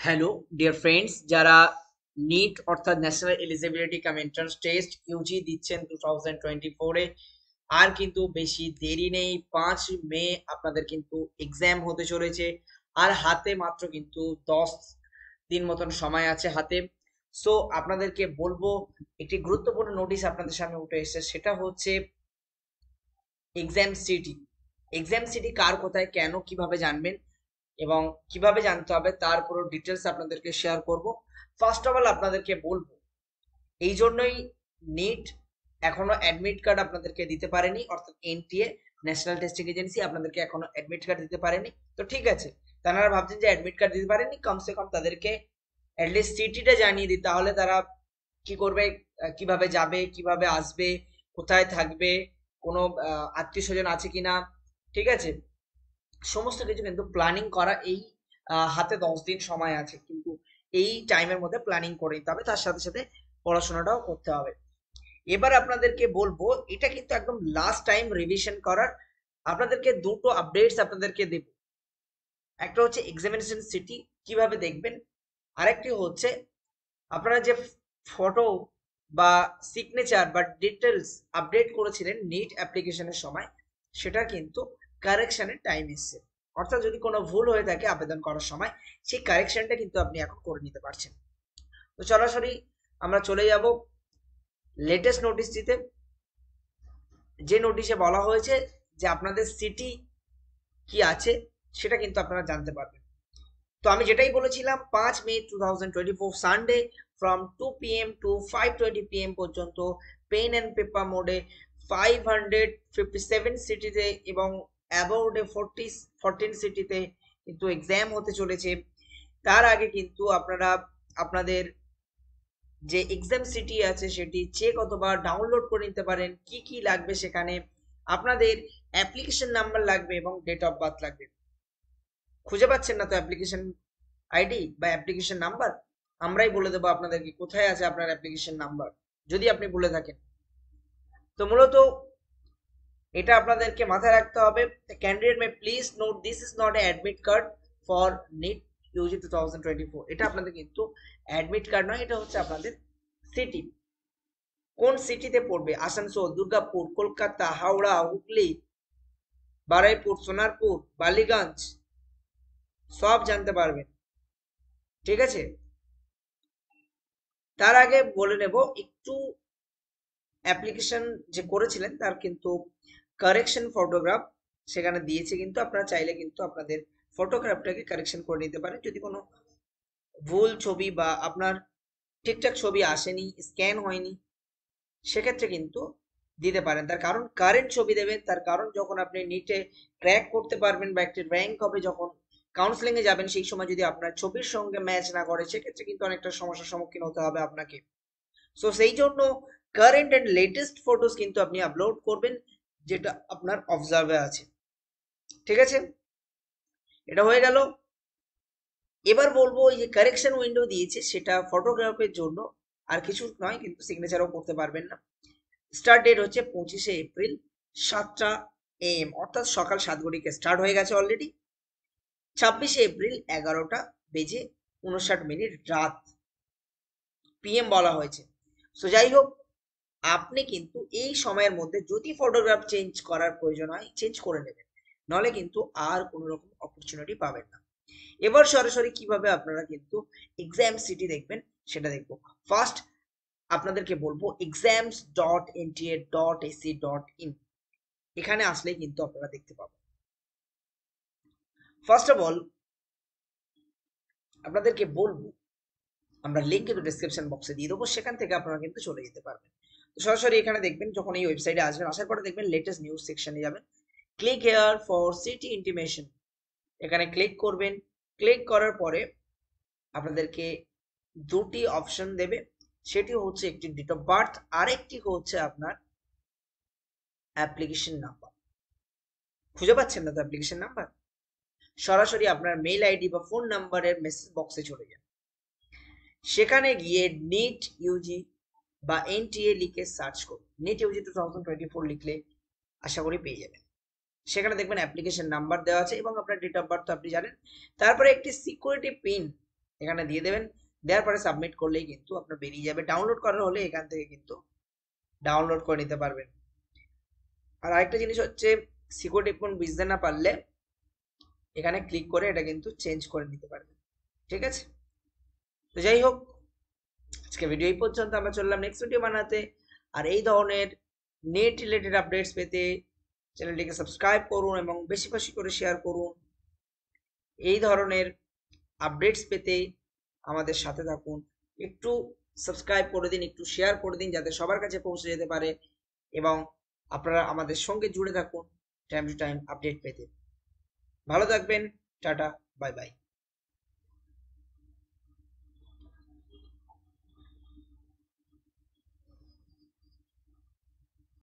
Hello dear friends, যারা NEET অর্থাৎ national eligibility cum entrance test UG দিচ্ছেন 2024-এ, আর কিন্তু বেশি দেরি নেই। 5 মে আপনাদের কিন্তু এক্সাম হতে চলেছে, আর হাতে মাত্র কিন্তু 10 দিন মতন সময় আছে হাতে। সো আপনাদেরকে বলবো, একটি গুরুত্বপূর্ণ নোটিশ আপনাদের সামনে উঠে এসেছে, সেটা হচ্ছে এক্সাম সিটি। এক্সাম সিটি কার, কোথায়, কেন, কিভাবে জানবেন এবং কিভাবে জানতে হবে তার পুরো ডিটেলস আপনাদেরকে শেয়ার করব। ফার্স্ট অফ অল আপনাদেরকে বলবো, এই জন্যই নিট এখনো অ্যাডমিট কার্ড আপনাদেরকে দিতে পারেনি, অর্থাৎ এনটিএ ন্যাশনাল টেস্টিং এজেন্সি আপনাদেরকে এখনো অ্যাডমিট কার্ড দিতে পারেনি। তো ঠিক আছে, তারা ভাবছেন যে অ্যাডমিট কার্ড দিতে পারেনি, কমসে কম তাদেরকে অ্যাটলিস্ট সিটিটা জানিয়ে দিই, তাহলে তারা কি করবে, কিভাবে যাবে, কিভাবে আসবে, কোথায় থাকবে, কোনো আত্মীয় স্বজন আছে কিনা, ঠিক আছে, সমস্ত কিছু কিন্তু প্ল্যানিং করা। এই হাতে 10 দিন সময় আছে, কিন্তু এই টাইমের মধ্যে প্ল্যানিং করে নিতে হবে, তার সাথে সাথে পড়াশোনাটাও করতে হবে। এবার আপনাদেরকে বলবো, এটা কিন্তু একদম লাস্ট টাইম রিভিশন করার। আপনাদেরকে দুটো আপডেটস আপনাদেরকে দেব। একটা হচ্ছে এক্সামিনেশন সিটি কিভাবে দেখবেন, আরেকটি হচ্ছে আপনারা যে ফটো বা সিগনেচার বা ডিটেলস আপডেট করেছিলেন নিট অ্যাপ্লিকেশনের সময়, সেটা কিন্তু কারেকশনের টাইম এসছে। অর্থাৎ যদি কোনো ভুল হয়ে থাকে আবেদন করার সময়, সেই কারেকশনটা কিন্তু আপনি এখন করে নিতে পারছেন। তো সরাসরি আমরা চলে যাব লেটেস্ট নোটিশটিতে। যে নোটিশে বলা হয়েছে যে আপনাদের সিটি কি আছে সেটা কিন্তু আপনারা জানতে পারবেন। তো আমি যেটাই বলেছিলাম, 5 May 2024 Sunday from 2 PM to 5:20 PM পর্যন্ত পেন অ্যান্ড পেপার মোডে 557 সিটিতে এবং অ্যাবাউটে 14 সিটিতে কিন্তু এক্সাম হতে চলেছে। তার আগে কিন্তু আপনারা আপনাদের যে এক্সাম সিটি আছে সেটি চেক অথবা ডাউনলোড করে নিতে পারেন। কি কি লাগবে সেখানে, আপনাদের অ্যাপ্লিকেশন নাম্বার লাগবে এবং ডেট অফ বার্থ লাগবে। খুঁজে পাচ্ছেন না তো অ্যাপ্লিকেশন আইডি বা অ্যাপ্লিকেশন নাম্বার, আমরাই বলে দেবো আপনাদেরকে কোথায় আছে আপনার অ্যাপ্লিকেশন নাম্বার, যদি আপনি ভুলে থাকেন। তো মূলত এটা আপনাদেরকে মাথায় রাখতে হবে। Candidate may please note this is not a admit card for NEET UG 2024। এটা আপনাদের কিন্তু অ্যাডমিট কার্ড নয়, এটা হচ্ছে আপনাদের সিটি। কোন সিটিতে পড়বে, আসানসোল, দুর্গাপুর, কলকাতা, হাওড়া, হুগলি, বারুইপুর, সোনারপুর, বালিগঞ্জ, সব জানতে পারবেন, ঠিক আছে। তার আগে বলে নেব একটু, অ্যাপ্লিকেশন যে করেছিলেন তার কিন্তু কারেকশন ফটোগ্রাফ সেখানে দিয়েছে, কিন্তু আপনারা চাইলে কিন্তু আপনাদের ফটোগ্রাফটাকে কারেকশন করে নিতে পারেন। যদি কোনো ভুল ছবি বা আপনার ঠিকঠাক ছবি আসেনি, স্ক্যান হয়নি, সেক্ষেত্রে কিন্তু দিতে পারেন। তার কারণ কারেন্ট ছবি দেবেন, তার কারণ যখন আপনি নিটে ক্র্যাক করতে পারবেন বা একটি র্যাঙ্ক হবে, যখন কাউন্সিলিং এ যাবেন, সেই সময় যদি আপনার ছবির সঙ্গে ম্যাচ না করে, সেক্ষেত্রে কিন্তু অনেকটা সমস্যার সম্মুখীন হতে হবে আপনাকে। সো সেই জন্য কারেন্ট এন্ড লেটেস্ট ফটোস কিন্তু আপনি আপলোড করবেন, যেটা আপনার অবজার্ভে আছে, ঠিক আছে। এটা হয়ে গেল। এবার বলবো, এই যে কারেকশন উইন্ডো দিয়েছে সেটা ফটোগ্রাফের জন্য, আর কিছু নয়, কিন্তু সিগনেচারও করতে পারবেন না। স্টার্ট ডেট হচ্ছে 25শে এপ্রিল 7টা AM, অর্থাৎ সকাল 7 ঘটিকে স্টার্ট হয়ে গেছে অলরেডি। 26শে এপ্রিল 11টা বেজে 59 মিনিট রাত PM বলা হয়েছে। সো যাই হোক, আপনি কিন্তু এই সময়ের মধ্যে যদি ফটোগ্রাফ চেঞ্জ করার প্রয়োজন হয় চেঞ্জ করে নেবেন, নলে কিন্তু আর কোনো রকম অপরচুনিটি পাবেন না। এবার সরাসরি কিভাবে আপনারা কিন্তু এক্সাম সিটি দেখবেন সেটা দেখবো। ফার্স্ট আপনাদেরকে বলবো exams.nta.ac.in, এখানে আসলেই কিন্তু আপনারা দেখতে পাবেন। ফার্স্ট অফ অল আপনাদেরকে বলবো, আমরা লিঙ্ক কিন্তু ডিসক্রিপশন বক্সে দিয়ে দেবো, সেখান থেকে আপনারা কিন্তু চলে যেতে পারবেন। তো সরাসরি এখানে দেখবেন, যখন এই ওয়েবসাইটে আসবেন, আসার পরে দেখবেন লেটেস্ট নিউজ সেকশনে যাবেন, click here for city intimation, এখানে ক্লিক করবেন। ক্লিক করার পরে আপনাদেরকে দুটি অপশন দেবে, সেটি হচ্ছে একটি ডেট অফ বার্থ, আরেকটি হচ্ছে আপনার অ্যাপ্লিকেশন নাম্বার। খুঁজে পাচ্ছেন না তো অ্যাপ্লিকেশন নাম্বার, সরাসরি আপনার মেইল আইডি বা ফোন নাম্বারের মেসেজ বক্সে চলে যান। সেখানে গিয়ে নিট ইউজি বা এনটিএ লিখে সার্চ করুন। নিট ইউজি 2024 লিখলে আশা করি পেয়ে যাবেন। সেখানে দেখবেন অ্যাপ্লিকেশন নাম্বার দেওয়া আছে এবং আপনার ডেট অফ বার্থ তো আপনি জানেন। তারপরে একটি সিকিউরিটি পিন এখানে দিয়ে দেবেন, দেওয়ার পরে সাবমিট করলেই কিন্তু আপনার বেরিয়ে যাবে। ডাউনলোড করার হলে এখান থেকে কিন্তু ডাউনলোড করে নিতে পারবেন। আর আরেকটা জিনিস হচ্ছে, সিকিউরিটি কোড বুঝতে না পারলে এখানে ক্লিক করে এটা কিন্তু চেঞ্জ করে নিতে পারবেন। ঠিক আছে, তো যাই হোক, আজকে ভিডিও এই পর্যন্ত। আমরা চললাম নেক্সট ভিডিও বানাতে। আর এই ধরনের নেট রিলেটেড আপডেটস পেতে চ্যানেলটিকে সাবস্ক্রাইব করুন এবং বেশি বেশি করে শেয়ার করুন। এই ধরনের আপডেটস পেতে আমাদের সাথে থাকুন। একটু সাবস্ক্রাইব করে দিন, একটু শেয়ার করে দিন, যাতে সবার কাছে পৌঁছে যেতে পারে। এবং আপনারা আমাদের সঙ্গে জুড়ে থাকুন টাইম টু টাইম আপডেট পেতে। ভালো থাকবেন, টাটা, বাই বাই।